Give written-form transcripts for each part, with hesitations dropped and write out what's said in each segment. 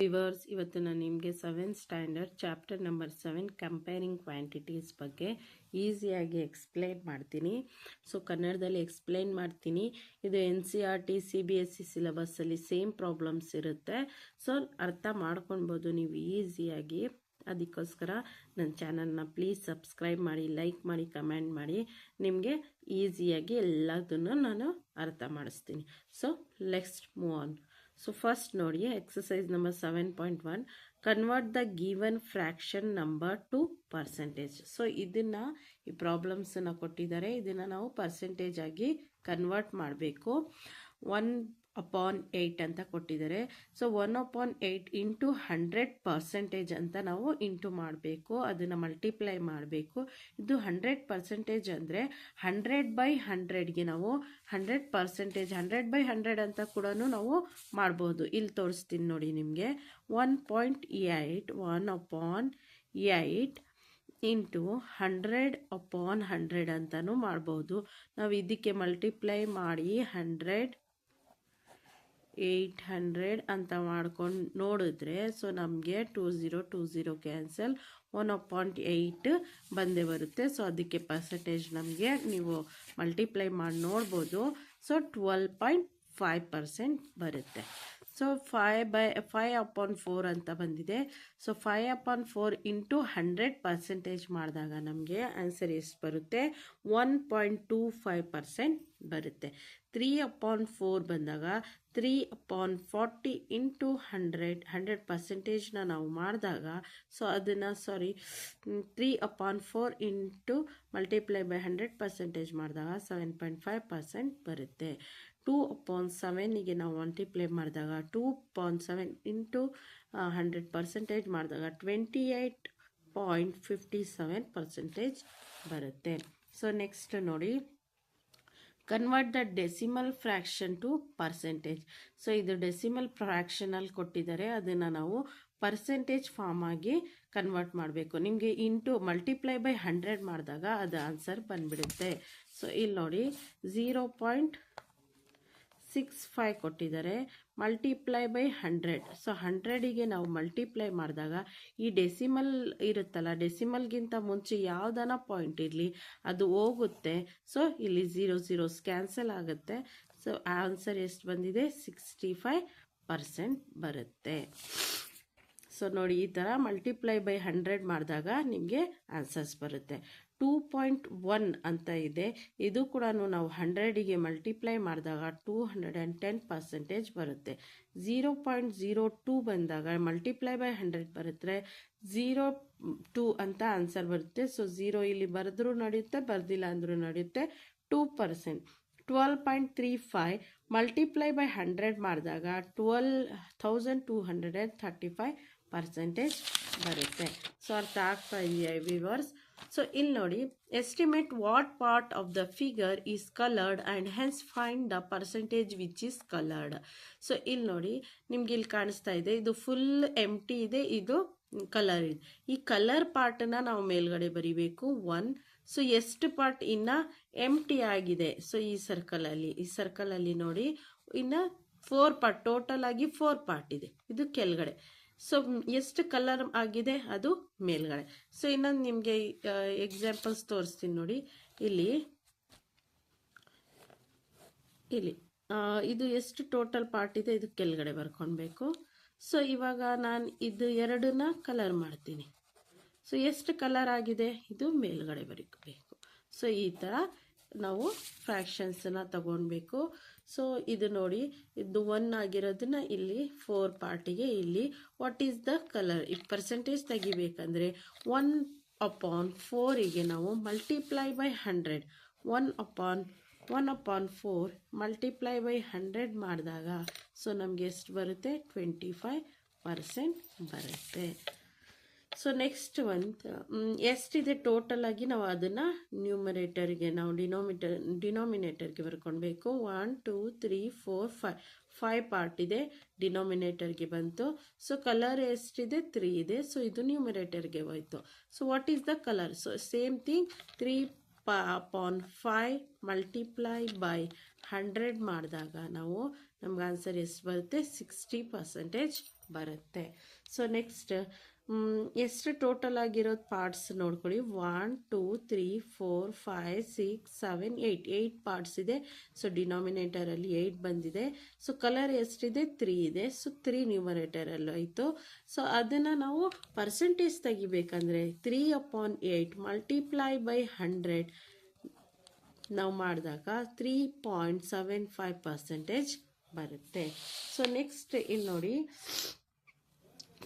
Viewers, ಇವತ್ತು ನಾನು ನಿಮಗೆ 7th standard chapter number 7 comparing quantities ಬಗ್ಗೆ ಈಸಿಯಾಗಿ ಎಕ್ಸ್ಪ್ಲೇನ್ ಮಾಡ್ತೀನಿ. ಸೊ ಕನ್ನಡದಲ್ಲಿ ಎಕ್ಸ್ಪ್ಲೇನ್ ಮಾಡ್ತೀನಿ. ಇದು NCERT CBSE ಸಿಲೆಬಸ್ಸಲ್ಲಿ ಸೇಮ್ ಪ್ರಾಬ್ಲಮ್ಸ್ ಇರುತ್ತೆ. ಸೊ ಅರ್ಥ ಮಾಡ್ಕೊಳ್ಬೋದು ನೀವು ಈಸಿಯಾಗಿ. ಅದಕ್ಕೋಸ್ಕರ ನನ್ನ ಚಾನಲ್ನ ಪ್ಲೀಸ್ ಸಬ್ಸ್ಕ್ರೈಬ್ ಮಾಡಿ, ಲೈಕ್ ಮಾಡಿ, ಕಮೆಂಟ್ ಮಾಡಿ. ನಿಮಗೆ ಈಸಿಯಾಗಿ ಎಲ್ಲದನ್ನು ನಾನು ಅರ್ಥ ಮಾಡಿಸ್ತೀನಿ. So let's move on. So first ನೋಡಿ, exercise number 7.1 convert the given fraction number to percentage. So ಇದನ್ನು ಈ ಪ್ರಾಬ್ಲಮ್ಸನ್ನು ಕೊಟ್ಟಿದ್ದಾರೆ, ಇದನ್ನು ನಾವು ಪರ್ಸೆಂಟೇಜ್ ಆಗಿ ಕನ್ವರ್ಟ್ ಮಾಡಬೇಕು. 1/8 ಅಂತ ಕೊಟ್ಟಿದ್ದಾರೆ. ಸೊ 1/8 ಇಂಟು 100% ಅಂತ ನಾವು ಇಂಟು ಮಾಡಬೇಕು, ಅದನ್ನು ಮಲ್ಟಿಪ್ಲೈ ಮಾಡಬೇಕು. ಇದು 100% ಅಂದರೆ 100/100ಗೆ ನಾವು 100%, 100/100 ಅಂತ ಕೂಡ ನಾವು ಮಾಡ್ಬೋದು. ಇಲ್ಲಿ ತೋರಿಸ್ತೀನಿ ನೋಡಿ ನಿಮಗೆ. 1.8 1/8 ಇಂಟು 100/100 ಅಂತಲೂ ಮಾಡ್ಬೋದು. ನಾವು ಇದಕ್ಕೆ ಮಲ್ಟಿಪ್ಲೈ ಮಾಡಿ 800 ಅಂತ ಮಾಡ್ಕೊಂಡು ನೋಡಿದ್ರೆ, ಸೊ ನಮಗೆ 20 ಕ್ಯಾನ್ಸಲ್, 1/8 ಬಂದೇ ಬರುತ್ತೆ. ಸೊ ಅದಕ್ಕೆ ಪರ್ಸೆಂಟೇಜ್ ನಮಗೆ ನೀವು ಮಲ್ಟಿಪ್ಲೈ ಮಾಡಿ ನೋಡ್ಬೋದು. ಸೊ 12.5% ಬರುತ್ತೆ. ಸೊ 5/4 ಅಂತ ಬಂದಿದೆ. ಸೊ 5/4 ಇಂಟು 100% ಮಾಡಿದಾಗ ನಮಗೆ ಆನ್ಸರ್ ಎಷ್ಟು ಬರುತ್ತೆ? 1.25% ಬರುತ್ತೆ. 3/4 ಬಂದಾಗ 3/40 ಇಂಟು 100% ನಾವು ಮಾಡಿದಾಗ, ಸೊ ಅದನ್ನು 3/4 ಇಂಟು ಮಲ್ಟಿಪ್ಲೈ ಬೈ 100% ಮಾಡಿದಾಗ 7.5% ಬರುತ್ತೆ. 2/7ಗೆ ನಾವು ಮಲ್ಟಿಪ್ಲೈ ಮಾಡಿದಾಗ 2/7 ಇಂಟು 100% ಮಾಡಿದಾಗ 28.57% ಬರುತ್ತೆ. ಸೊ ನೆಕ್ಸ್ಟ್ ನೋಡಿ, convert the decimal fraction to percentage. So ಇದು ಡೆಸಿಮಲ್ ಫ್ರ್ಯಾಕ್ಷನಲ್ಲಿ ಕೊಟ್ಟಿದ್ದಾರೆ, ಅದನ್ನು ನಾವು ಪರ್ಸೆಂಟೇಜ್ ಫಾರ್ಮ್ ಆಗಿ ಕನ್ವರ್ಟ್ ಮಾಡಬೇಕು. ನಿಮಗೆ ಇಂಟು ಮಲ್ಟಿಪ್ಲೈ ಬೈ 100 ಮಾಡಿದಾಗ ಅದು ಆನ್ಸರ್ ಬಂದ್ಬಿಡುತ್ತೆ. ಸೊ ಇಲ್ಲಿ ನೋಡಿ 0.65 ಕೊಟ್ಟಿದ್ದಾರೆ, ಮಲ್ಟಿಪ್ಲೈ ಬೈ 100. ಸೊ 100ಗೆ ನಾವು ಮಲ್ಟಿಪ್ಲೈ ಮಾಡಿದಾಗ ಈ ಡೆಸಿಮಲ್ ಇರುತ್ತಲ್ಲ, ಡೆಸಿಮಲ್ಗಿಂತ ಮುಂಚೆ ಯಾವುದನ್ನ ಪಾಯಿಂಟ್ ಇರಲಿ ಅದು ಹೋಗುತ್ತೆ. ಸೊ ಇಲ್ಲಿ 0 ಕ್ಯಾನ್ಸಲ್ ಆಗುತ್ತೆ. ಸೊ ಆನ್ಸರ್ ಎಷ್ಟು ಬಂದಿದೆ? 65% ಬರುತ್ತೆ. ಸೊ ನೋಡಿ, ಈ ಥರ ಮಲ್ಟಿಪ್ಲೈ ಬೈ 100 ಮಾಡಿದಾಗ ನಿಮಗೆ ಆನ್ಸರ್ಸ್ ಬರುತ್ತೆ. 2.1 ಅಂತ ಇದೆ, ಇದು ಕೂಡ ನಾವು 100ಗೆ ಮಲ್ಟಿಪ್ಲೈ ಮಾಡಿದಾಗ 210% ಬರುತ್ತೆ. 0.02 ಬಂದಾಗ ಮಲ್ಟಿಪ್ಲೈ ಬೈ 100 ಬರುತ್ತೆ, 0.2 ಅಂತ ಆನ್ಸರ್ ಬರುತ್ತೆ. ಸೊ 0 ಇಲ್ಲಿ ಬರೆದ್ರೂ ನಡೆಯುತ್ತೆ, ಬರ್ದಿಲ್ಲ ಅಂದ್ರೂ ನಡೆಯುತ್ತೆ. 2%. 12.35 ಮಲ್ಟಿಪ್ಲೈ ಬೈ 100 ಮಾಡಿದಾಗ 12,235% ಬರುತ್ತೆ. ಸೊ ಅರ್ಥ ಆಗ್ತಾ ಇದೆಯಾ ವಿವರ್ಸ್? ಸೊ ಇಲ್ಲಿ ನೋಡಿ, estimate what part of the figure is coloured and hence find the percentage which is coloured. So ಇಲ್ಲಿ ನೋಡಿ, ನಿಮ್ಗೆ ಇಲ್ಲಿ ಕಾಣಿಸ್ತಾ ಇದೆ, ಇದು ಫುಲ್ ಎಂಟಿ ಇದೆ, ಇದು ಕಲರ್ ಇದೆ. ಈ ಕಲರ್ ಪಾರ್ಟನ್ನ ನಾವು ಮೇಲ್ಗಡೆ ಬರಿಬೇಕು 1. ಸೊ ಎಷ್ಟು ಪಾರ್ಟ್ ಇನ್ನು ಎಂಟಿ ಆಗಿದೆ? ಸೊ ಈ ಸರ್ಕಲಲ್ಲಿ ನೋಡಿ, ಇನ್ನು 4 ಪಾರ್ಟ್, ಟೋಟಲ್ ಆಗಿ 4 ಪಾರ್ಟ್ ಇದೆ, ಇದು ಕೆಳಗಡೆ. ಸೊ ಎಷ್ಟು ಕಲರ್ ಆಗಿದೆ? ಅದು ಮೇಲ್ಗಡೆ. ಸೊ ಇನ್ನೊಂದು ನಿಮಗೆ ಎಕ್ಸಾಂಪಲ್ಸ್ ತೋರಿಸ್ತೀನಿ ನೋಡಿ. ಇಲ್ಲಿ ಇದು ಎಷ್ಟು ಟೋಟಲ್ ಪಾರ್ಟ್ ಇದೆ, ಇದು ಕೆಳಗಡೆ ಬರ್ಕೊಳ್ಬೇಕು. ಸೊ ಇವಾಗ ನಾನು ಇದು ಎರಡನ್ನ ಕಲರ್ ಮಾಡ್ತೀನಿ. ಸೊ ಎಷ್ಟು ಕಲರ್ ಆಗಿದೆ? ಇದು ಮೇಲ್ಗಡೆ ಬರೀಬೇಕು. ಸೊ ಈ ಥರ ನಾವು ಫ್ರ್ಯಾಕ್ಷನ್ಸನ್ನು ತಗೊಳ್ಬೇಕು. ಸೊ ಇದು ನೋಡಿ, ಇದು 1 ಆಗಿರೋದನ್ನ ಇಲ್ಲಿ 4 ಪಾರ್ಟಿಗೆ ಇಲ್ಲಿ ವಾಟ್ ಈಸ್ ದ ಕಲರ್, ಈ ಪರ್ಸೆಂಟೇಜ್ ತೆಗಿಬೇಕಂದ್ರೆ 1/4ಗೆ ನಾವು ಮಲ್ಟಿಪ್ಲೈ ಬೈ 100, 1/4 ಮಲ್ಟಿಪ್ಲೈ ಬೈ 100 ಮಾಡಿದಾಗ ಸೊ ನಮಗೆ ಎಷ್ಟು ಬರುತ್ತೆ? 25% ಬರುತ್ತೆ. ಸೊ ನೆಕ್ಸ್ಟ್ ಒಂದು ಎಷ್ಟಿದೆ ಟೋಟಲ್ ಆಗಿ, ನಾವು ಅದನ್ನು ನ್ಯೂಮರೇಟರ್ಗೆ ನಾವು ಡಿನೋಮಿನೇಟರ್ಗೆ ಬರ್ಕೊಳ್ಬೇಕು. 1 2 3 4 5 ಪಾರ್ಟ್ ಇದೆ, ಡಿನೋಮಿನೇಟರ್ಗೆ ಬಂತು. ಸೊ ಕಲರ್ ಎಷ್ಟಿದೆ? 3 ಇದೆ. ಸೊ ಇದು ನ್ಯೂಮರೇಟರ್ಗೆ ಹೋಯ್ತು. So what is the colour? So same thing, 3 upon 5 multiply by 100 ಮಾಡಿದಾಗ ನಾವು ನಮ್ಗೆ ಆನ್ಸರ್ ಎಷ್ಟು ಬರುತ್ತೆ 60% ಬರುತ್ತೆ. ಸೊ ನೆಕ್ಸ್ಟ್ ಎಷ್ಟು ಟೋಟಲ್ ಆಗಿರೋದು ಪಾರ್ಟ್ಸ್ ನೋಡ್ಕೊಳ್ಳಿ. 1 2 3 4 5 6 7 8 ಪಾರ್ಟ್ಸ್ ಇದೆ. ಸೊ ಡಿನಾಮಿನೇಟರಲ್ಲಿ 8 ಬಂದಿದೆ. ಸೊ ಕಲರ್ ಎಷ್ಟಿದೆ 3 ಇದೆ. ಸೊ 3 ನ್ಯೂಮರೇಟರಲ್ಲಿ ಆಯಿತು. ಸೊ ಅದನ್ನು ನಾವು ಪರ್ಸೆಂಟೇಜ್ ತೆಗಿಬೇಕಂದ್ರೆ 3/8 ಮಲ್ಟಿಪ್ಲೈ ಬೈ 100 ನಾವು ಮಾಡಿದಾಗ 3.75% ಬರುತ್ತೆ. ಸೊ ನೆಕ್ಸ್ಟ್ ಇಲ್ಲಿ ನೋಡಿ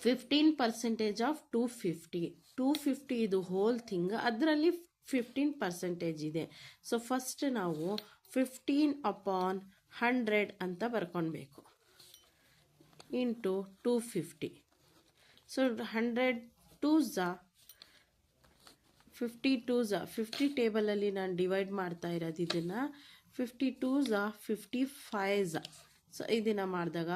15% ಆಫ್ 250 ಇದು ಹೋಲ್ ಥಿಂಗ್, ಅದರಲ್ಲಿ 15% ಇದೆ. ಸೊ ಫಸ್ಟ್ ನಾವು 15/100 ಅಂತ ಬರ್ಕೊಳ್ಬೇಕು ಇಂಟು 250. ಸೊ 100 2s 50 ಟೇಬಲಲ್ಲಿ ನಾನು ಡಿವೈಡ್ ಮಾಡ್ತಾ ಇರೋದು ಇದನ್ನು. 52s 55s. ಸೊ ಇದನ್ನು ಮಾಡಿದಾಗ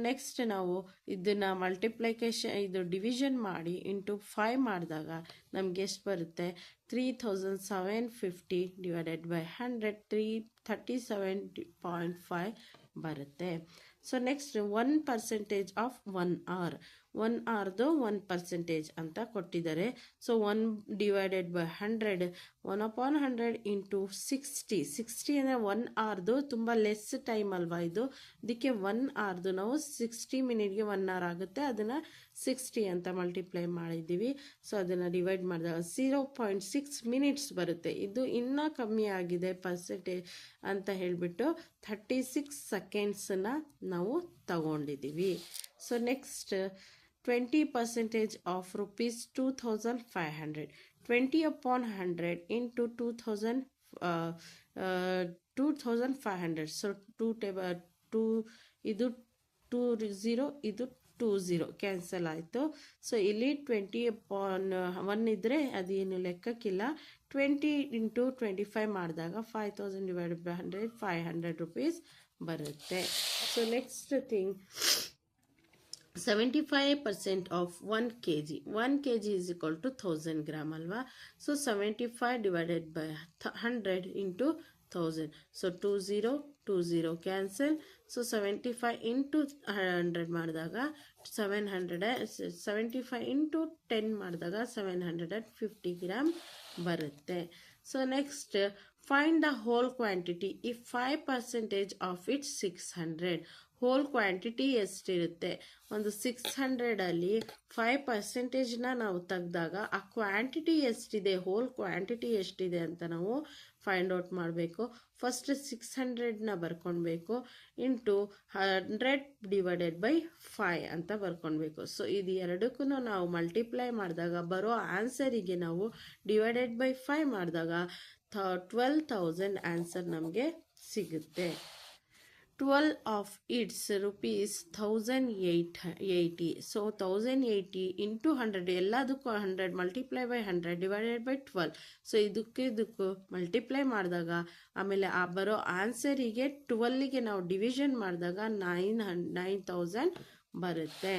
ನೆಕ್ಸ್ಟ್ ನಾವು ಇದನ್ನು ಮಲ್ಟಿಪ್ಲಿಕೇಶನ್ ಇದು ಡಿವಿಷನ್ ಮಾಡಿ ಇಂಟು 5 ಮಾಡಿದಾಗ ನಮ್ಗೆ ಎಷ್ಟು ಬರುತ್ತೆ 3750 ಡಿವೈಡೆಡ್ ಬೈ 100 37.5 ಬರುತ್ತೆ. ಸೊ ನೆಕ್ಸ್ಟ್ 1% ಆಫ್ 1 hour 1 hourದು 1% ಅಂತ ಕೊಟ್ಟಿದ್ದಾರೆ. ಸೊ 1 ಡಿವೈಡೆಡ್ ಬೈ 100 1/100 ಇಂಟು 60 ಅಂದರೆ 1 hourದು ತುಂಬ ಲೆಸ್ ಟೈಮ್ ಅಲ್ವಾ ಇದು, ಅದಕ್ಕೆ 1 hourದು ನಾವು 60 ಮಿನಿಟ್ಗೆ 1 hour ಆಗುತ್ತೆ, ಅದನ್ನು 60 ಅಂತ ಮಲ್ಟಿಪ್ಲೈ ಮಾಡಿದ್ದೀವಿ. ಸೊ ಅದನ್ನು ಡಿವೈಡ್ ಮಾಡಿದಾಗ 0.6 ಮಿನಿಟ್ಸ್ ಬರುತ್ತೆ. ಇದು ಇನ್ನೂ ಕಮ್ಮಿ ಆಗಿದೆ ಪರ್ಸೆಂಟೇಜ್ ಅಂತ ಹೇಳಿಬಿಟ್ಟು 36 ಸೆಕೆಂಡ್ಸನ್ನು ನಾವು ತಗೊಂಡಿದ್ದೀವಿ. So next 20% of rupees 2500 20/100 into 2500. So 2 ಇದು 20 ಇದು 20 ಕ್ಯಾನ್ಸಲ್ ಆಯಿತು. ಸೊ ಇಲ್ಲಿ 20/1 ಇದ್ದರೆ ಅದೇನು ಲೆಕ್ಕಕ್ಕಿಲ್ಲ. 20 ಇಂಟು 25 ಮಾಡಿದಾಗ 5000 ಡಿವೈಡೆಡ್ ಬೈ 100 500 ರೂಪೀಸ್ ಬರುತ್ತೆ. So next thing 75% of 1 kg 1 kg is equal to 1000 gram ಅಲ್ವಾ. So 75 divided by 100 into 1000. So 20 cancel. So 75 into 100 ಮಾಡಿದಾಗ 700 75 ಇಂಟು 10 ಮಾಡಿದಾಗ 750 ಗ್ರಾಮ್ ಬರುತ್ತೆ. So next find the whole quantity if 5% of it 600. Whole quantity ಎಷ್ಟಿರುತ್ತೆ, ಒಂದು 600ಅಲ್ಲಿ 5%ನ ನಾವು ತೆಗೆದಾಗ ಆ quantity ಎಷ್ಟಿದೆ, ಹೋಲ್ ಕ್ವಾಂಟಿಟಿ ಎಷ್ಟಿದೆ ಅಂತ ನಾವು ಫೈಂಡ್ ಔಟ್ ಮಾಡಬೇಕು. ಫಸ್ಟ್ 600ನ ಬರ್ಕೊಳ್ಬೇಕು ಇಂಟು 100 ಡಿವೈಡೆಡ್ ಬೈ 5 ಅಂತ ಬರ್ಕೊಳ್ಬೇಕು. ಸೊ ಇದು ಎರಡಕ್ಕೂ ನಾವು ಮಲ್ಟಿಪ್ಲೈ ಮಾಡಿದಾಗ ಬರೋ ಆನ್ಸರಿಗೆ ನಾವು ಡಿವೈಡೆಡ್ ಬೈ 5 ಮಾಡಿದಾಗ 12,000 ಆನ್ಸರ್ ನಮಗೆ ಸಿಗುತ್ತೆ. 12 of it's rupees 1080. So 1080 into 100 ಎಲ್ಲದಕ್ಕೂ 100 multiply by 100 divided by 12. So ಇದಕ್ಕೂ ಮಲ್ಟಿಪ್ಲೈ ಮಾಡಿದಾಗ ಆಮೇಲೆ ಆ ಬರೋ ಆನ್ಸರಿಗೆ 12ಗೆ ನಾವು ಡಿವಿಷನ್ ಮಾಡಿದಾಗ 9000 ಬರುತ್ತೆ.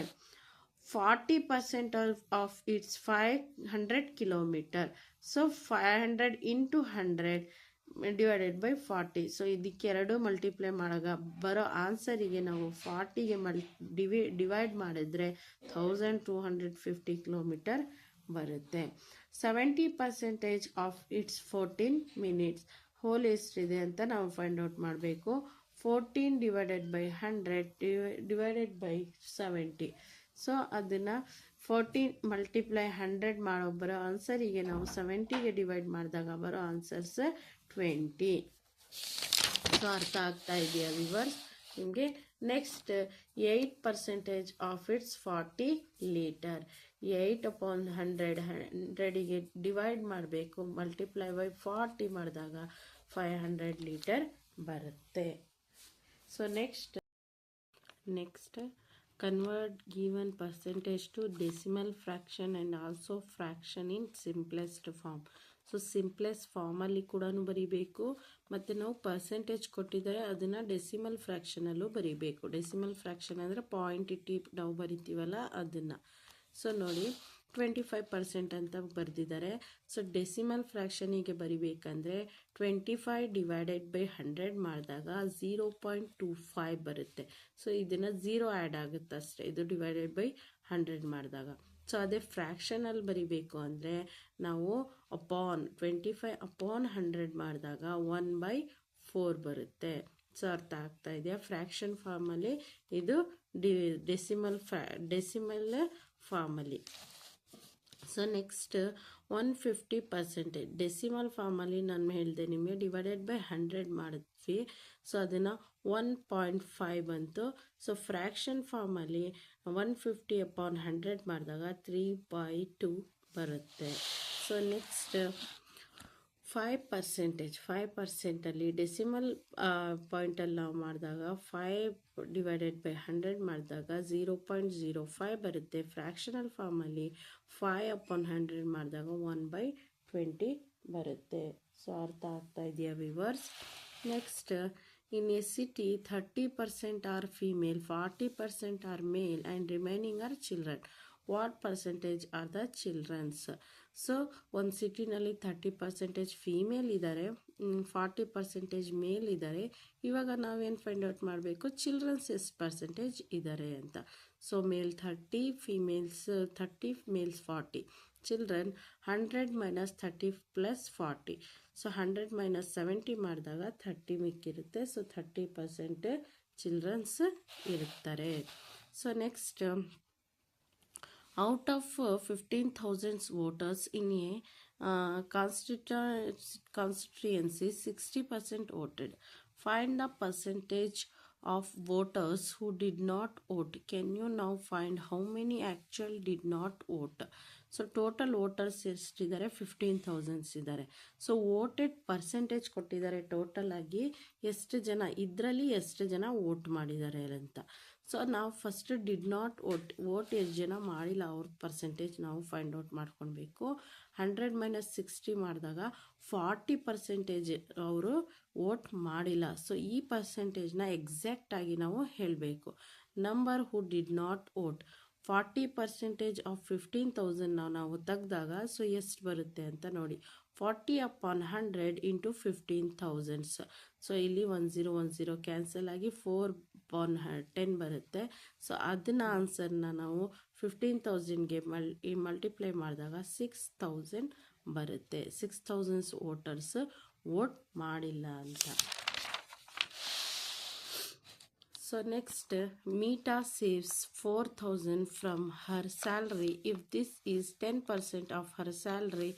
40% of it's 500 kilometre. So 500 into 100 divided by 40. So ಇದಕ್ಕೆ ಎರಡು ಮಲ್ಟಿಪ್ಲೈ ಮಾಡಾಗ ಬರೋ ಆನ್ಸರಿಗೆ ನಾವು 40ಗೆ ಡಿವೈಡ್ ಮಾಡಿದ್ರೆ 1250 ಕಿಲೋಮೀಟರ್ ಬರುತ್ತೆ. 70% ಆಫ್ ಇಟ್ಸ್ 14 ಮಿನಿಟ್ಸ್. ಹೋಲ್ ಎಷ್ಟಿದೆ ಅಂತ ನಾವು ಫೈಂಡ್ ಔಟ್ ಮಾಡಬೇಕು. 14 divided by 100 divided by 70. So ಅದನ್ನು 14 ಮಲ್ಟಿಪ್ಲೈ 100 ಮಾಡೋ ಬರೋ ಆನ್ಸರಿಗೆ ನಾವು 70ಗೆ ಡಿವೈಡ್ ಮಾಡಿದಾಗ ಬರೋ ಆನ್ಸರ್ಸ್ 20. ಸೊ ಅರ್ಥ ಆಗ್ತಾ ಇದೆಯಾ ವಿವರ್ಸ್ ನಿಮಗೆ? Next 8% of it's 40 litre. 8/100 100ಗೆ ಡಿವೈಡ್ ಮಾಡಬೇಕು, ಮಲ್ಟಿಪ್ಲೈ ಬೈ 40 ಮಾಡಿದಾಗ 500 ಲೀಟರ್ ಬರುತ್ತೆ. So next convert given percentage to decimal fraction and also fraction in simplest form. So simplest ಫಾರ್ಮಲ್ಲಿ ಕೂಡ ಬರೀಬೇಕು, ಮತ್ತು ನಾವು ಪರ್ಸೆಂಟೇಜ್ ಕೊಟ್ಟಿದ್ದಾರೆ ಅದನ್ನು ಡೆಸಿಮಲ್ ಫ್ರ್ಯಾಕ್ಷನಲ್ಲೂ ಬರೀಬೇಕು. ಡೆಸಿಮಲ್ ಫ್ರ್ಯಾಕ್ಷನ್ ಅಂದರೆ ಪಾಯಿಂಟ್ ಇಟ್ಟು ನಾವು ಬರಿತೀವಲ್ಲ ಅದನ್ನು. ಸೊ ನೋಡಿ 25% ಅಂತ ಬರೆದಿದ್ದಾರೆ. ಸೊ ಡೆಸಿಮಲ್ ಫ್ರ್ಯಾಕ್ಷನಿಗೆ ಬರಿಬೇಕಂದ್ರೆ 25/100 ಮಾಡಿದಾಗ 0.25 ಬರುತ್ತೆ. ಸೊ ಇದನ್ನು 0 ಆ್ಯಡ್ ಆಗುತ್ತೆ ಅಷ್ಟೇ, ಇದು /100 ಮಾಡಿದಾಗ. ಸೊ ಅದೇ ಫ್ರ್ಯಾಕ್ಷನಲ್ಲಿ ಬರಿಬೇಕು ಅಂದರೆ ನಾವು 25/100 ಮಾಡಿದಾಗ 1/4 ಬರುತ್ತೆ. ಸೊ ಅರ್ಥ ಆಗ್ತಾ ಇದೆಯಾ? ಫ್ರ್ಯಾಕ್ಷನ್ ಫಾರ್ಮಲ್ಲಿ ಇದು ಡೆಸಿಮಲ್ ಫಾರ್ಮಲ್ಲಿ. So next 150%. ಡೆಸಿಮಲ್ ಫಾರ್ಮಲ್ಲಿ ನಾನು ಹೇಳಿದೆ ನಿಮಗೆ /100 ಮಾಡಿದ್ವಿ. ಸೊ ಅದನ್ನು 1.5 ಬಂತು. ಸೊ ಫ್ರ್ಯಾಕ್ಷನ್ ಫಾರ್ಮಲ್ಲಿ 150/100 ಮಾಡಿದಾಗ 3/2 ಬರುತ್ತೆ. ಸೊ ನೆಕ್ಸ್ಟ್ 5%ಅಲ್ಲಿ ಡೆಸಿಮಲ್ ಪಾಯಿಂಟಲ್ಲಿ ನಾವು ಮಾಡಿದಾಗ 5/100 ಮಾಡಿದಾಗ 0.05 ಬರುತ್ತೆ. ಫ್ರ್ಯಾಕ್ಷನಲ್ ಫಾರ್ಮಲ್ಲಿ 5/100 ಮಾಡಿದಾಗ 1/20 ಬರುತ್ತೆ. ಸೊ ಅರ್ಥ ಆಗ್ತಾ ಇದೆಯಾ viewers? Next, in a city 30% are female, 40% are male and remaining are children. What percentage are the childrens? So ಒಂದು ಸಿಟಿನಲ್ಲಿ 30% ಫೀಮೇಲ್ ಇದ್ದಾರೆ, 40% ಮೇಲ್ ಇದ್ದಾರೆ. ಇವಾಗ ನಾವೇನು ಫೈಂಡ್ ಔಟ್ ಮಾಡಬೇಕು, ಚಿಲ್ಡ್ರನ್ಸ್ ಎಷ್ಟು ಪರ್ಸೆಂಟೇಜ್ ಇದ್ದಾರೆ ಅಂತ. So male 30, females 30, males 40. Children 100 - 30 + 40. So 100 - 70 ಮಾಡಿದಾಗ 30 ಮಿಕ್ಕಿರುತ್ತೆ. ಸೊ 30% ಚಿಲ್ಡ್ರನ್ಸ್ ಇರ್ತಾರೆ. So next, out of 15,000 voters in a constituency, 60% voted. Find the percentage of voters who did not vote. Can you now find how many actual did not vote? So total voters ಎಷ್ಟಿದ್ದಾರೆ? 15,000 ಇದ್ದಾರೆ. So voted percentage ಕೊಟ್ಟಿದ್ದಾರೆ total ಆಗಿ ಎಷ್ಟು ಜನ ಇದರಲ್ಲಿ ಎಷ್ಟು ಜನ vote ಮಾಡಿದ್ದಾರೆ ಅಂತ. ಸೊ ನಾವು ಫಸ್ಟ್ ಡಿಡ್ ನಾಟ್ ವೋಟ್ ಎಷ್ಟು ಜನ ಮಾಡಿಲ್ಲ ಅವ್ರ ಪರ್ಸೆಂಟೇಜ್ ನಾವು ಫೈಂಡ್ ಔಟ್ ಮಾಡ್ಕೊಳ್ಬೇಕು. 100 - 60 ಮಾಡಿದಾಗ 40% ಅವರು ವೋಟ್ ಮಾಡಿಲ್ಲ. ಸೊ ಈ ಪರ್ಸೆಂಟೇಜ್ನ ಎಕ್ಸಾಕ್ಟಾಗಿ ನಾವು ಹೇಳಬೇಕು. Number who did not vote 40% of 15,000 ನಾವು ತೆಗೆದಾಗ ಸೊ ಎಷ್ಟು ಬರುತ್ತೆ ಅಂತ ನೋಡಿ. 40/100 × 15,000. ಸೊ ಇಲ್ಲಿ 1010 ಕ್ಯಾನ್ಸಲ್ ಆಗಿ 4/10 ಬರುತ್ತೆ. ಸೊ ಅದನ್ನ ಆನ್ಸರ್ನ ನಾವು 15,000ಗೆ ಮಲ್ಟಿಪ್ಲೈ ಮಾಡಿದಾಗ 6,000 ಬರುತ್ತೆ. 6,000 ವೋಟರ್ಸ್ ವೋಟ್ ಮಾಡಿಲ್ಲ ಅಂತ. So next, Meeta saves 4,000 from her salary. If this is 10% of her salary,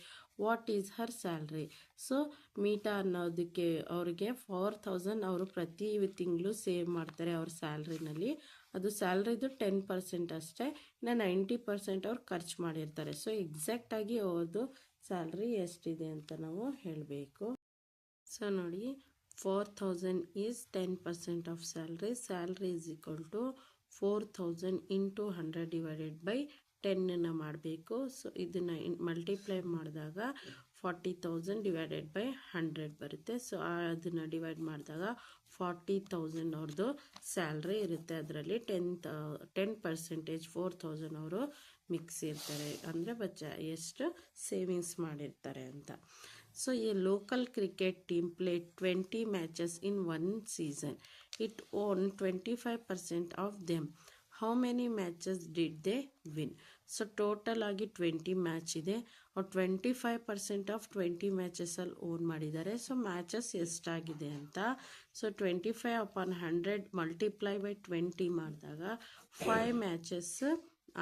what is her salary? So Meeta ಅನ್ನೋದಕ್ಕೆ ಅವ್ರಿಗೆ 4,000 ಅವರು ಪ್ರತಿ ತಿಂಗಳು ಸೇವ್ ಮಾಡ್ತಾರೆ ಅವ್ರ ಸ್ಯಾಲ್ರಿನಲ್ಲಿ. ಅದು ಸ್ಯಾಲ್ರಿದು 10% ಅಷ್ಟೇ, ಇನ್ನು 90% ಅವ್ರು ಖರ್ಚು ಮಾಡಿರ್ತಾರೆ. ಸೊ ಎಕ್ಸಾಕ್ಟಾಗಿ ಅವ್ರದ್ದು ಸ್ಯಾಲ್ರಿ ಎಷ್ಟಿದೆ ಅಂತ ನಾವು ಹೇಳಬೇಕು. ಸೊ ನೋಡಿ, 4,000 is 10% of salary. Salary is equal to 4,000 into 100 divided by 10 ಮಾಡಬೇಕು. ಸೊ ಇದನ್ನು ಮಲ್ಟಿಪ್ಲೈ ಮಾಡಿದಾಗ 40,000 divided by 100 ಬರುತ್ತೆ. ಸೊ ಅದನ್ನು ಡಿವೈಡ್ ಮಾಡಿದಾಗ 40,000 ಅವ್ರದ್ದು ಸ್ಯಾಲ್ರಿ ಇರುತ್ತೆ. ಅದರಲ್ಲಿ 10% 4,000 ಅವರು ಮಿಕ್ಸ್ ಇರ್ತಾರೆ, ಅಂದರೆ ಎಷ್ಟು ಸೇವಿಂಗ್ಸ್ ಮಾಡಿರ್ತಾರೆ ಅಂತ. So a local cricket team played 20 matches in one season. It won 25% of them. How many matches did they win? So total ಆಗಿ 20 ಮ್ಯಾಚ್ ಇದೆ. 25% ಆಫ್ 20 ಮ್ಯಾಚಸಲ್ಲಿ ಓನ್ ಮಾಡಿದ್ದಾರೆ. ಸೊ ಮ್ಯಾಚಸ್ ಎಷ್ಟಾಗಿದೆ ಅಂತ. ಸೊ 25/100 ಮಲ್ಟಿಪ್ಲೈ ಬೈ 20 ಮಾಡಿದಾಗ 5 matches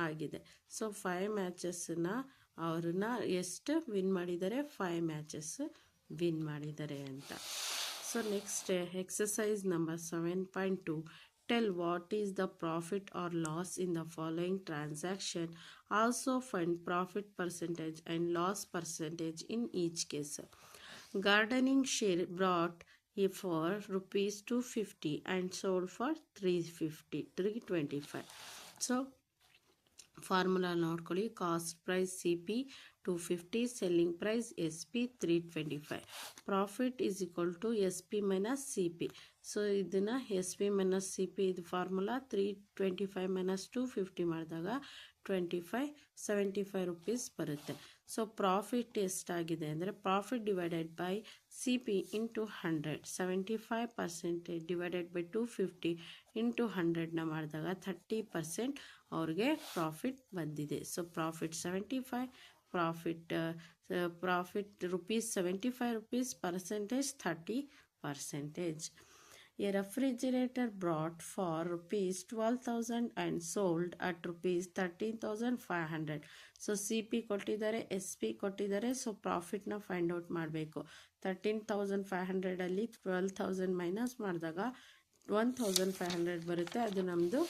ಆಗಿದೆ. So 5 ಮ್ಯಾಚಸ್ನ ಅವ್ರನ್ನ ಎಷ್ಟು win ಮಾಡಿದ್ದಾರೆ? 5 ಮ್ಯಾಚಸ್ ವಿನ್ ಮಾಡಿದ್ದಾರೆ ಅಂತ. So next, exercise number 7.2. Tell what is the profit or loss in the following transaction. Also find profit percentage and loss percentage in each case. Gardening shears bought for ₹250 and sold for 325. So formula ನೋಡ್ಕೊಳ್ಳಿ. Cost price CP 250, selling price SP 325. Profit is equal to SP - CP. So ಇದನ್ನು SP - CP ಇದು formula 325 - 250 ಮಾಡಿದಾಗ 75 rupees ಬರುತ್ತೆ. So profit ಎಷ್ಟಾಗಿದೆ ಅಂದರೆ profit divided by C P into 100, 75% divided by 250 into 100ನ ಮಾಡಿದಾಗ 30% ಅವ್ರಿಗೆ ಪ್ರಾಫಿಟ್ ಬಂದಿದೆ. So profit 75, profit rupees 75 rupees, percentage 30%. A refrigerator brought for rupees 12,000 and sold at rupees 13,500. So C P ಕೊಟ್ಟಿದ್ದಾರೆ, S P ಕೊಟ್ಟಿದ್ದಾರೆ. So ಪ್ರಾಫಿಟ್ನ find out ಮಾಡಬೇಕು. 13,500ಅಲ್ಲಿ 12,000 minus ಮಾಡಿದಾಗ 1,500 ಬರುತ್ತೆ. ಅದು ನಮ್ಮದು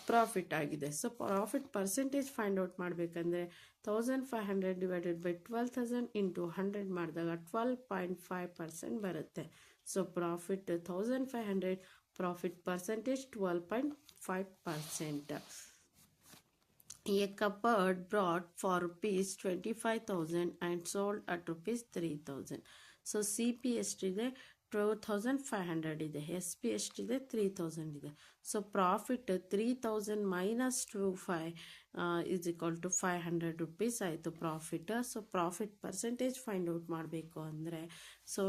ಪ್ರಾಫಿಟ್ ಆಗಿದೆ. So profit percentage find out ಮಾಡಬೇಕಂದ್ರೆ 1,500 ಡಿವೈಡೆಡ್ ಬೈ 12,000 ಇಂಟು 100 ಮಾಡಿದಾಗ 12.5% ಬರುತ್ತೆ. So profit 1,500, profit percentage 12.5%. A cupboard brought for rupees 25,000 and sold at rupees 3,000. So C P ಎಷ್ಟಿದೆ? 2,500 ಇದೆ. ಎಸ್ ಪಿ ಎಷ್ಟಿದೆ? 3,000 ಇದೆ. So profit 3,000 minus 25 is equal to 500 rupees ಆಯಿತು profit. So profit percentage find out ಮಾಡಬೇಕು ಅಂದರೆ so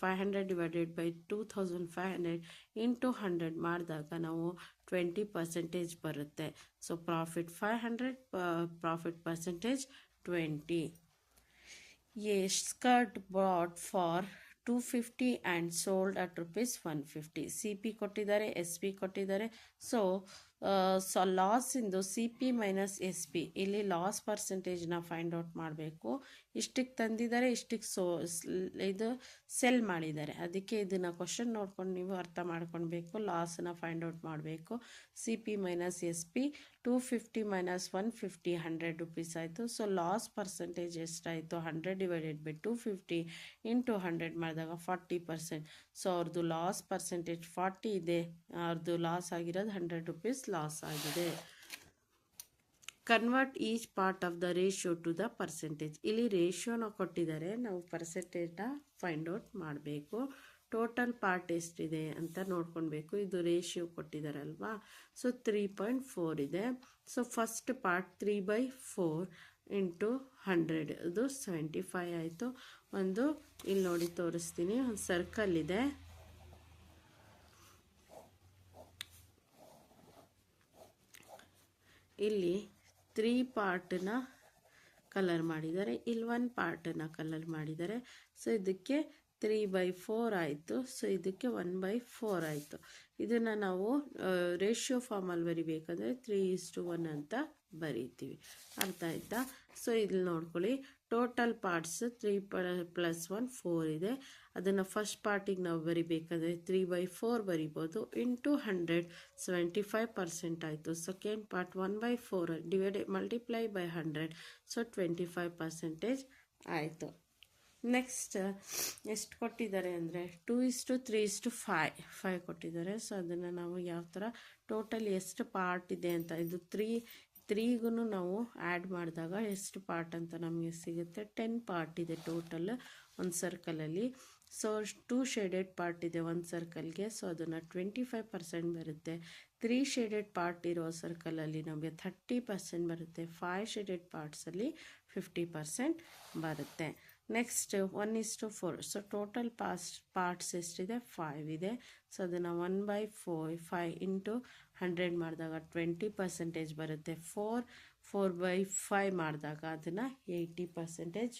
500 divided by 2,500 into 100 ಮಾಡಿದಾಗ ನಾವು 20% ಬರುತ್ತೆ. So profit 500, profit percentage 20. A skirt bought for 250 and sold at rupees 150. C P ಕೊಟ್ಟಿದ್ದಾರೆ, S P ಕೊಟ್ಟಿದ್ದಾರೆ. So loss ಇಂದು C P minus S P, ಇಲ್ಲಿ loss ಪರ್ಸೆಂಟೇಜ್ನ ಫೈಂಡ್ ಔಟ್ ಮಾಡಬೇಕು. ಇಷ್ಟಕ್ಕೆ ತಂದಿದ್ದಾರೆ, ಇಷ್ಟಕ್ಕೆ ಇದು ಸೆಲ್ ಮಾಡಿದ್ದಾರೆ. ಅದಕ್ಕೆ ಇದನ್ನು ಕ್ವಶನ್ ನೋಡ್ಕೊಂಡು ನೀವು ಅರ್ಥ ಮಾಡ್ಕೊಳ್ಬೇಕು. ಲಾಸನ್ನ ಫೈಂಡ್ ಔಟ್ ಮಾಡಬೇಕು. C P minus S P 250 minus 150 100 rupees ಆಯಿತು. ಸೊ ಲಾಸ್ ಪರ್ಸೆಂಟೇಜ್ ಎಷ್ಟಾಯಿತು? 100 ಡಿವೈಡೆಡ್ ಬೈ 250 ಇಂಟು 100 ಮಾಡಿದಾಗ 40%. ಸೊ ಅವ್ರದ್ದು ಲಾಸ್ ಪರ್ಸೆಂಟೇಜ್ 40 ಇದೆ, ಅವ್ರದ್ದು ಲಾಸ್ ಆಗಿರೋದು 100 ರುಪೀಸ್ ಲಾಸ್ ಆಗಿದೆ. Convert each part of the ratio to the percentage. ಇಲ್ಲಿ ರೇಷಿಯೋನ ಕೊಟ್ಟಿದ್ದಾರೆ, ನಾವು ಪರ್ಸೆಂಟೇಜ್ನ ಫೈಂಡ್ ಔಟ್ ಮಾಡಬೇಕು. ಟೋಟಲ್ ಪಾರ್ಟ್ ಎಷ್ಟಿದೆ ಅಂತ ನೋಡ್ಕೊಳ್ಬೇಕು. ಇದು ರೇಷಿಯೋ ಕೊಟ್ಟಿದ್ದಾರಲ್ವಾ. ಸೊ 3.4 ಇದೆ. ಸೊ ಫಸ್ಟ್ ಪಾರ್ಟ್ 3/4 ಇಂಟು 100 ಅದು 75 ಆಯಿತು. ಒಂದು ಇಲ್ಲಿ ನೋಡಿ ತೋರಿಸ್ತೀನಿ, ಒಂದು ಸರ್ಕಲ್ ಇದೆ. ಇಲ್ಲಿ 3 ಪಾರ್ಟನ್ನ ಕಲರ್ ಮಾಡಿದ್ದಾರೆ, ಇಲ್ಲಿ 1 ಪಾರ್ಟನ್ನು ಕಲರ್ ಮಾಡಿದ್ದಾರೆ. ಸೊ ಇದಕ್ಕೆ 3/4 ಆಯಿತು. ಸೊ ಇದಕ್ಕೆ 1/4 ಆಯಿತು. ಇದನ್ನು ನಾವು ರೇಷಿಯೋ ಫಾರ್ಮಲ್ಲಿ ಬರಿಬೇಕಂದ್ರೆ 3:1 ಅಂತ ಬರೀತೀವಿ. ಅರ್ಥ ಆಯ್ತಾ? ಸೊ ಇಲ್ಲಿ ನೋಡ್ಕೊಳ್ಳಿ, ಟೋಟಲ್ ಪಾರ್ಟ್ಸ್ 3 + 1 4 ಇದೆ. ಅದನ್ನು ಫಸ್ಟ್ ಪಾರ್ಟಿಗೆ ನಾವು ಬರಿಬೇಕಾದ್ರೆ 3/4 ಬರಿಬೋದು. ಇಂಟು 100 75% ಆಯಿತು. Second part 1/4 multiply by 100, so 25% ಆಯಿತು. ನೆಕ್ಸ್ಟ್ ಎಷ್ಟು ಕೊಟ್ಟಿದ್ದಾರೆ ಅಂದರೆ 2:3:5 ಕೊಟ್ಟಿದ್ದಾರೆ. ಸೊ ಅದನ್ನು ನಾವು ಯಾವ ಥರ ಟೋಟಲ್ ಎಷ್ಟು ಪಾರ್ಟ್ ಇದೆ ಅಂತ, ಇದು 3ಗೂ ನಾವು ಆ್ಯಡ್ ಮಾಡಿದಾಗ ಎಷ್ಟು ಪಾರ್ಟ್ ಅಂತ ನಮಗೆ ಸಿಗುತ್ತೆ? 10 ಪಾರ್ಟ್ ಇದೆ ಟೋಟಲ್ ಒಂದು ಸರ್ಕಲಲ್ಲಿ. ಸೊ 2 ಶೇಡೆಡ್ ಪಾರ್ಟ್ ಇದೆ ಒಂದು ಸರ್ಕಲ್ಗೆ. ಸೊ ಅದನ್ನು 25% ಬರುತ್ತೆ. 3 ಶೇಡೆಡ್ ಪಾರ್ಟ್ ಇರೋ ಸರ್ಕಲಲ್ಲಿ ನಮಗೆ 30% ಬರುತ್ತೆ. 5 ಶೇಡೆಡ್ ಪಾರ್ಟ್ಸಲ್ಲಿ 50% ಬರುತ್ತೆ. ನೆಕ್ಸ್ಟ್ 1:4. ಸೊ ಟೋಟಲ್ ಪಾರ್ಟ್ಸ್ ಎಷ್ಟಿದೆ? 5 ಇದೆ. ಸೊ ಅದನ್ನು 1/4 ಇಂಟು 100 ಮಾಡಿದಾಗ 20% ಬರುತ್ತೆ. 4/5 ಮಾಡಿದಾಗ ಅದನ್ನು 80%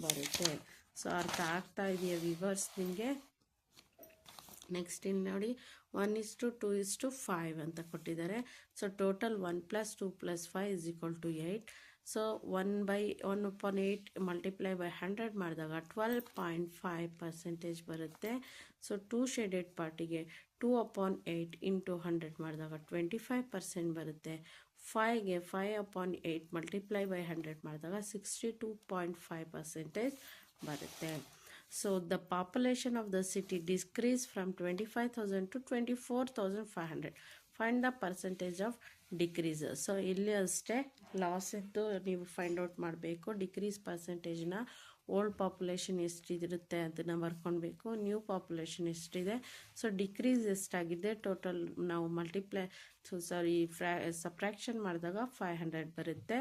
ಬರುತ್ತೆ. ಸೊ ಅರ್ಥ ಆಗ್ತಾ ಇದೆಯಾ ವಿವರ್ಸ್ ನಿಮಗೆ? ನೆಕ್ಸ್ಟ್ ಇಲ್ಲಿ ನೋಡಿ 1:2:5 ಅಂತ ಕೊಟ್ಟಿದ್ದಾರೆ. So total 1 + 2 + 5 = 8. So 1/8 multiply by 100 ಮಾಡಿದಾಗ 12.5% ಬರುತ್ತೆ. ಸೊ 2 ಶೇಡೆಡ್ ಪಾರ್ಟಿಗೆ 2/8 ಇಂಟು 100 ಮಾಡಿದಾಗ 25% ಬರುತ್ತೆ. 5ಗೆ 5/8 ಮಲ್ಟಿಪ್ಲೈ ಬೈ 100 ಮಾಡಿದಾಗ 62.5% ಬರುತ್ತೆ. So the population of the city decrease from 25,000 to 24,500. Find the percentage of decrease. So ಇಲ್ಲಿ ಅಷ್ಟೇ ಲಾಸ್ ಇದ್ದು ನೀವು ಫೈಂಡ್ ಔಟ್ ಮಾಡಬೇಕು. ಡಿಕ್ರೀಸ್ ಪರ್ಸೆಂಟೇಜ್ನ ಓಲ್ಡ್ ಪಾಪ್ಯುಲೇಷನ್ ಎಷ್ಟಿರುತ್ತೆ ಅದನ್ನು ಬರ್ಕೊಳ್ಬೇಕು. ನ್ಯೂ ಪಾಪ್ಯುಲೇಷನ್ ಎಷ್ಟಿದೆ, ಸೊ ಡಿಕ್ರೀಸ್ ಎಷ್ಟಾಗಿದೆ, ಟೋಟಲ್ ನಾವು ಸಬ್ಟ್ರಾಕ್ಷನ್ ಮಾಡಿದಾಗ 500 ಬರುತ್ತೆ.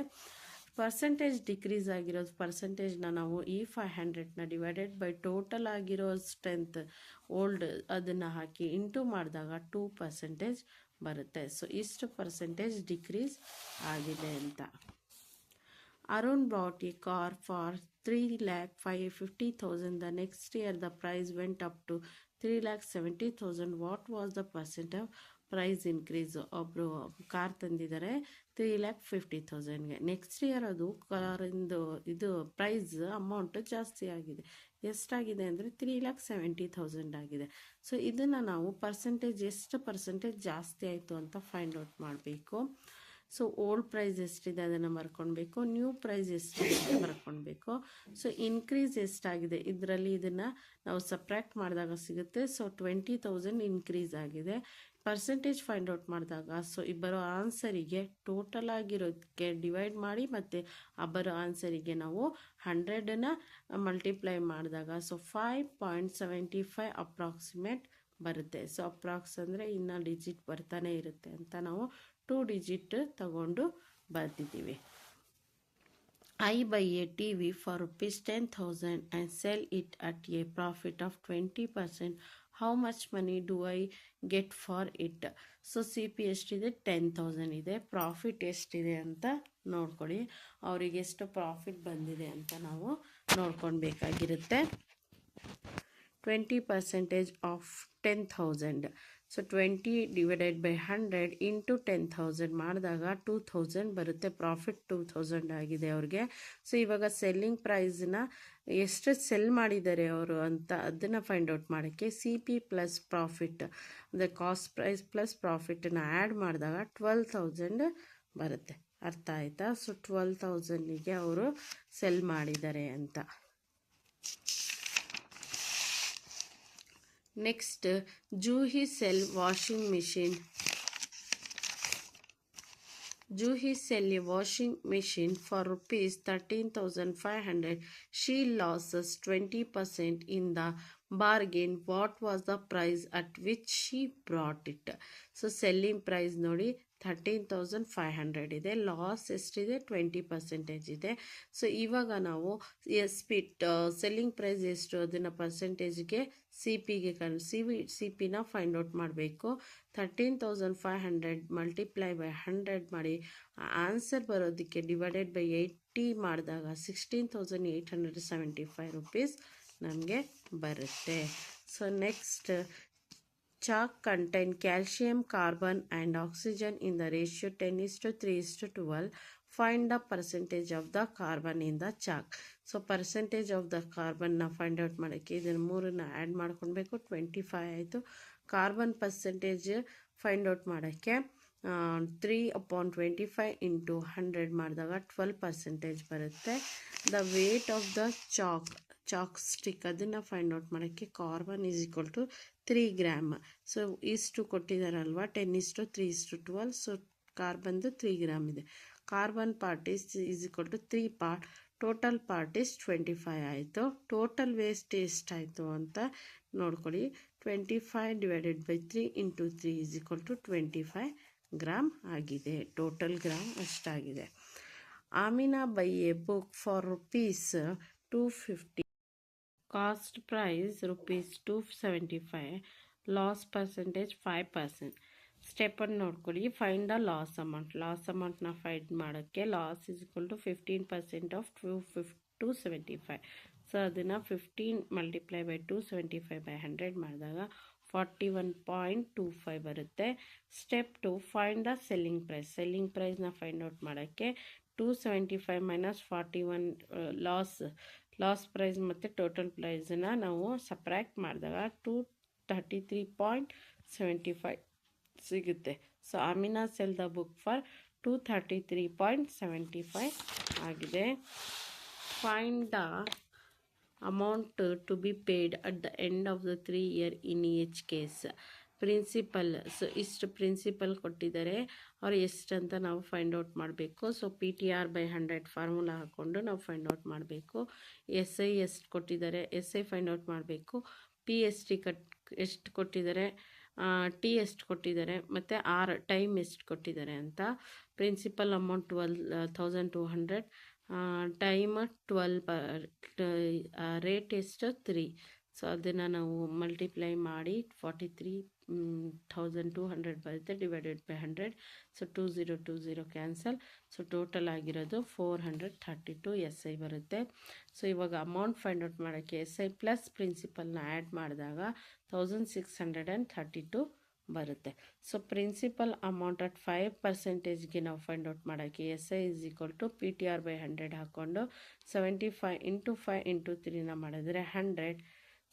ಪರ್ಸೆಂಟೇಜ್ ಡಿಕ್ರೀಸ್ ಆಗಿರೋದು ಪರ್ಸೆಂಟೇಜ್ನ ನಾವು ಈ 500ನ ಡಿವೈಡೆಡ್ ಬೈ ಟೋಟಲ್ ಆಗಿರೋ ಸ್ಟ್ರೆಂತ್ ಓಲ್ಡ್ ಅದನ್ನು ಹಾಕಿ ಇಂಟು ಮಾಡಿದಾಗ 2% ಬರುತ್ತೆ. ಸೊ ಇಷ್ಟು ಪರ್ಸೆಂಟೇಜ್ ಡಿಕ್ರೀಸ್ ಆಗಿದೆ ಅಂತ. Arun bought a car for 3,50,000. The next year the price went up to 3,70,000. What was the percent of price increase? ಒಬ್ಬರು ಕಾರ್ ತಂದಿದ್ದಾರೆ 3,50,000ಗೆ. ನೆಕ್ಸ್ಟ್ ಇಯರ್ ಅದು ಕಾರಿಂದು ಇದು ಪ್ರೈಸ್ ಅಮೌಂಟು ಜಾಸ್ತಿ ಆಗಿದೆ. ಎಷ್ಟಾಗಿದೆ ಅಂದರೆ 3,70,000 ಆಗಿದೆ. ಸೊ ಇದನ್ನು ನಾವು ಎಷ್ಟು ಪರ್ಸೆಂಟೇಜ್ ಜಾಸ್ತಿ ಆಯಿತು ಅಂತ ಫೈಂಡ್ ಔಟ್ ಮಾಡಬೇಕು. ಸೊ ಓಲ್ಡ್ ಪ್ರೈಸ್ ಎಷ್ಟಿದೆ ಅದನ್ನು ಬರ್ಕೊಳ್ಬೇಕು, ನ್ಯೂ ಪ್ರೈಸ್ ಎಷ್ಟಿದೆ ಅಂತ ಬರ್ಕೊಳ್ಬೇಕು. ಸೊ ಇನ್ಕ್ರೀಸ್ ಎಷ್ಟಾಗಿದೆ ಇದರಲ್ಲಿ ಇದನ್ನು ನಾವು ಸಬ್ಟ್ರಾಕ್ಟ್ ಮಾಡಿದಾಗ ಸಿಗುತ್ತೆ. ಸೊ 20,000 ಇನ್ಕ್ರೀಸ್ ಆಗಿದೆ. ಪರ್ಸೆಂಟೇಜ್ ಫೈಂಡ್ ಔಟ್ ಮಾಡಿದಾಗ ಸೊ ಬರೋ ಆನ್ಸರಿಗೆ ಟೋಟಲ್ ಆಗಿರೋದಕ್ಕೆ ಡಿವೈಡ್ ಮಾಡಿ ಮತ್ತು ಬರೋ ಆನ್ಸರಿಗೆ ನಾವು 100ನ ಮಲ್ಟಿಪ್ಲೈ ಮಾಡಿದಾಗ ಸೊ 5.75 ಅಪ್ರಾಕ್ಸಿಮೇಟ್ ಬರುತ್ತೆ. ಸೊ ಅಪ್ರಾಕ್ಸ್ ಅಂದರೆ ಇನ್ನು ಡಿಜಿಟ್ ಬರ್ತಾನೆ ಇರುತ್ತೆ ಅಂತ ನಾವು 2 ಡಿಜಿಟ್ ತಗೊಂಡು ಬರ್ತಿದ್ದೀವಿ. I buy a TV for rupees 10,000 and sell it at a profit of 20%. How much money do I get for it? So CP ಎಷ್ಟಿದೆ 10,000 ಇದೆ. ಪ್ರಾಫಿಟ್ ಎಷ್ಟಿದೆ ಅಂತ ನೋಡ್ಕೊಳ್ಳಿ. ಅವರಿಗೆ ಎಷ್ಟು ಪ್ರಾಫಿಟ್ ಬಂದಿದೆ ಅಂತ ನಾವು ನೋಡ್ಕೊಳ್ಬೇಕಾಗಿರುತ್ತೆ. 20% of 10,000. So 20 divided by 100 into 10,000 ಮಾಡಿದಾಗ 2,000 ಬರುತ್ತೆ. ಪ್ರಾಫಿಟ್ 2,000 ಆಗಿದೆ ಅವ್ರಿಗೆ. ಸೊ ಇವಾಗ ಸೆಲ್ಲಿಂಗ್ ಪ್ರೈಸ್ನ ಎಷ್ಟು ಸೆಲ್ ಮಾಡಿದ್ದಾರೆ ಅವರು ಅಂತ ಅದನ್ನು ಫೈಂಡ್ ಔಟ್ ಮಾಡೋಕ್ಕೆ CP ಪ್ಲಸ್ ಪ್ರಾಫಿಟ್ ಅಂದರೆ ಕಾಸ್ಟ್ ಪ್ರೈಸ್ ಪ್ಲಸ್ ಪ್ರಾಫಿಟನ್ನು ಆ್ಯಡ್ ಮಾಡಿದಾಗ 12,000 ಬರುತ್ತೆ. ಅರ್ಥ ಆಯಿತಾ? ಸೊ 12,000ಗೆ ಅವರು ಸೆಲ್ ಮಾಡಿದ್ದಾರೆ ಅಂತ. Next Juhi cell washing machine. Juhi sell a washing machine for rupees 13,500. She loses 20% in the bargain. What was the price at which she brought it? So selling price ನೋಡಿ 13,500 ಇದೆ. Loss ಎಷ್ಟಿದೆ 20% ಇದೆ. So ಇವಾಗ ನಾವು selling price ಎಷ್ಟು ಅದನ್ನು ಪರ್ಸೆಂಟೇಜ್ಗೆ CPಗೆ CPನ find out ಮಾಡಬೇಕು. 13,500 multiply by 100 ಮಾಡಿ ಆನ್ಸರ್ ಬರೋದಕ್ಕೆ ಡಿವೈಡೆಡ್ ಬೈ 80 ಮಾಡಿದಾಗ 16,875 ರೂಪೀಸ್ ನಮಗೆ ಬರುತ್ತೆ. So next chalk contain calcium, carbon and oxygen in the ratio 10:3:12. Find the percentage of the carbon in the chalk. So percentage of the ಕಾರ್ಬನ್ನ find out ಮಾಡೋಕ್ಕೆ ಇದನ್ನು ಮೂರನ್ನು add ಮಾಡ್ಕೊಳ್ಬೇಕು. 25 ಆಯಿತು. ಕಾರ್ಬನ್ ಪರ್ಸೆಂಟೇಜ್ ಫೈಂಡ್ ಔಟ್ ಮಾಡೋಕ್ಕೆ 3/25 into 100 ಮಾಡಿದಾಗ 12% ಬರುತ್ತೆ. The weight of the chalk stick ಅದನ್ನು ಫೈಂಡ್ ಔಟ್ ಮಾಡೋಕ್ಕೆ carbon is equal to 3 gram. So ಇಷ್ಟು ಕೊಟ್ಟಿದ್ದಾರಲ್ವ 10:3:12. ಸೊ ಕಾರ್ಬನ್ದು 3 ಗ್ರಾಮ್ ಇದೆ. Carbon part is equal to 3 part. Total part is 25 ಆಯಿತು. ಟೋಟಲ್ ವೇಸ್ಟ್ ಎಷ್ಟಾಯಿತು ಅಂತ ನೋಡ್ಕೊಳ್ಳಿ. 25 divided by 3 into 3 is equal to 25 gram ಆಗಿದೆ. ಟೋಟಲ್ ಗ್ರಾಮ್ ಅಷ್ಟಾಗಿದೆ. Amina buy a book for rupees 250. Cost price rupees 275. Loss percentage 5%. ಸ್ಟೆಪನ್ನು ನೋಡ್ಕೊಳ್ಳಿ. Find the loss ಅಮೌಂಟ್ನ find ಮಾಡೋಕ್ಕೆ loss is equal to 15% of 275. So ಅದನ್ನು 15 ಮಲ್ಟಿಪ್ಲೈ ಬೈ 275 ಬೈ 100 ಮಾಡಿದಾಗ 41.25 ಬರುತ್ತೆ. Step 2 find the selling ಪ್ರೈಸ್ನ ಫೈಂಡ್ ಔಟ್ ಮಾಡೋಕ್ಕೆ 275 ಮೈನಸ್ 41 ಲಾಸ್ ಪ್ರೈಸ್ ಮತ್ತು ಟೋಟಲ್ ಪ್ರೈಸನ್ನು ನಾವು ಸಪ್ರಾಕ್ಟ್ ಮಾಡಿದಾಗ 233.75 ಸಿಗುತ್ತೆ. So Amina sell the book for 233.75 ಆಗಿದೆ. Find the amount to be paid at the end of the 3 year in each case. Principal, so ಇಷ್ಟು principal ಕೊಟ್ಟಿದ್ದಾರೆ, ಅವ್ರು ಎಷ್ಟಂತ ನಾವು ಫೈಂಡ್ ಔಟ್ ಮಾಡಬೇಕು. ಸೊ PTR/100 ಫಾರ್ಮುಲಾ ಹಾಕ್ಕೊಂಡು ನಾವು ಫೈಂಡ್ ಔಟ್ ಮಾಡಬೇಕು. SI ಎಷ್ಟು ಕೊಟ್ಟಿದ್ದಾರೆ, SI ಫೈಂಡ್ ಔಟ್ ಮಾಡಬೇಕು. PST ಎಷ್ಟು ಕೊಟ್ಟಿದ್ದಾರೆ, T ಎಷ್ಟು ಕೊಟ್ಟಿದ್ದಾರೆ, ಮತ್ತು ಟೈಮ್ ಎಷ್ಟು ಕೊಟ್ಟಿದ್ದಾರೆ ಅಂತ. ಪ್ರಿನ್ಸಿಪಲ್ ಅಮೌಂಟ್ 1200, ಟೈಮ್ 12, ರೇಟ್ ಎಷ್ಟು 3. ಸೊ ಅದನ್ನು ನಾವು ಮಲ್ಟಿಪ್ಲೈ ಮಾಡಿ 43,200 ಬರುತ್ತೆ, divided by 100. So 2020 cancel. So total ಆಗಿರೋದು 432 SI ಬರುತ್ತೆ. ಸೊ ಇವಾಗ ಅಮೌಂಟ್ ಫೈಂಡ್ ಔಟ್ ಮಾಡೋಕ್ಕೆ SI ಪ್ಲಸ್ ಪ್ರಿನ್ಸಿಪಲ್ನ ಆ್ಯಡ್ ಮಾಡಿದಾಗ 1632 ಬರುತ್ತೆ. ಸೊ ಪ್ರಿನ್ಸಿಪಲ್ ಅಮೌಂಟ್ ಅಟ್ 5%ಗೆ ನಾವು ಫೈಂಡ್ ಔಟ್ ಮಾಡೋಕ್ಕೆ SI = PTR/100 ಹಾಕ್ಕೊಂಡು 75 × 5 × 3ನ ಮಾಡಿದ್ರೆ 100.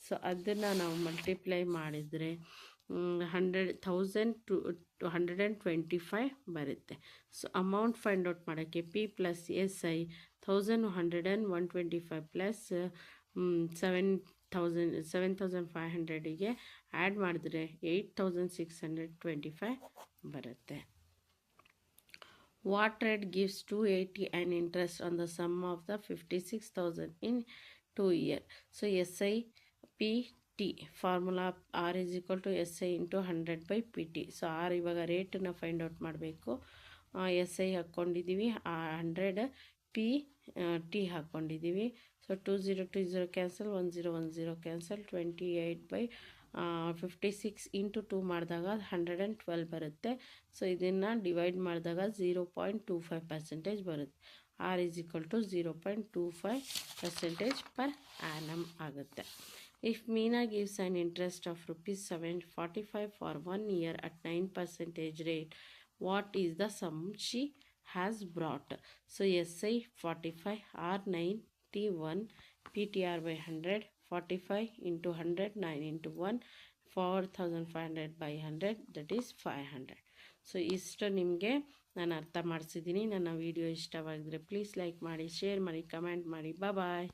ಸೊ ಅದನ್ನು ನಾವು ಮಲ್ಟಿಪ್ಲೈ ಮಾಡಿದರೆ 1,125 ಬರುತ್ತೆ. ಸೊ ಅಮೌಂಟ್ ಫೈಂಡ್ ಔಟ್ ಮಾಡೋಕ್ಕೆ P ಪ್ಲಸ್ SI 1,125 ಪ್ಲಸ್ 7,500ಗೆ ಆ್ಯಡ್ ಮಾಡಿದ್ರೆ 8,625 ಬರುತ್ತೆ. What rate gives 280 an interest on the sum of the 56,000 in 2 years? So SI PT formula R = SI × 100/PT. So R ಇವಾಗ ರೇಟನ್ನು find out ಮಾಡಬೇಕು. SI ಹಾಕ್ಕೊಂಡಿದ್ದೀವಿ, 100 PT ಹಾಕ್ಕೊಂಡಿದ್ದೀವಿ. So 2020 cancel, 1010 cancel, 28/56 × 2 ಮಾಡಿದಾಗ 112 ಬರುತ್ತೆ. ಸೊ ಇದನ್ನು ಡಿವೈಡ್ ಮಾಡಿದಾಗ 0.25% ಬರುತ್ತೆ. R = 0.25% per annum ಆಗುತ್ತೆ. If Meena gives an interest of ₹745 for 1 year at 9% rate, what is the sum she has brought? So SI 45, R 91, PTR/100, 45 × 100, 9 × 1, 4,500/100, that is 500. So ಇಷ್ಟು ನಿಮಗೆ ನಾನು ಅರ್ಥ ಮಾಡಿಸಿದ್ದೀನಿ. ನನ್ನ ವಿಡಿಯೋ ಇಷ್ಟವಾಗಿದ್ದರೆ ಪ್ಲೀಸ್ ಲೈಕ್ ಮಾಡಿ, share ಮಾಡಿ, comment ಮಾಡಿ. ಬಾಯ್.